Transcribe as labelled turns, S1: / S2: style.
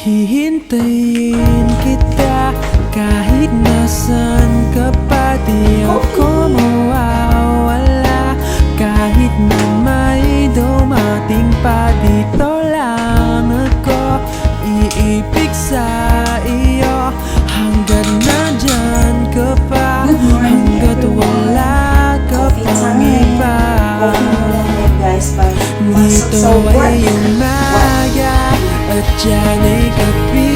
S1: Hihintayin kita kahit nasan ka pa. Di ako mawawala kahit na may dumating pa. Dito lang ako iibig sa iyo hanggat nandyan ka pa, hanggat wala ka pang iba. Dito ay umaga at dyan ay gabi.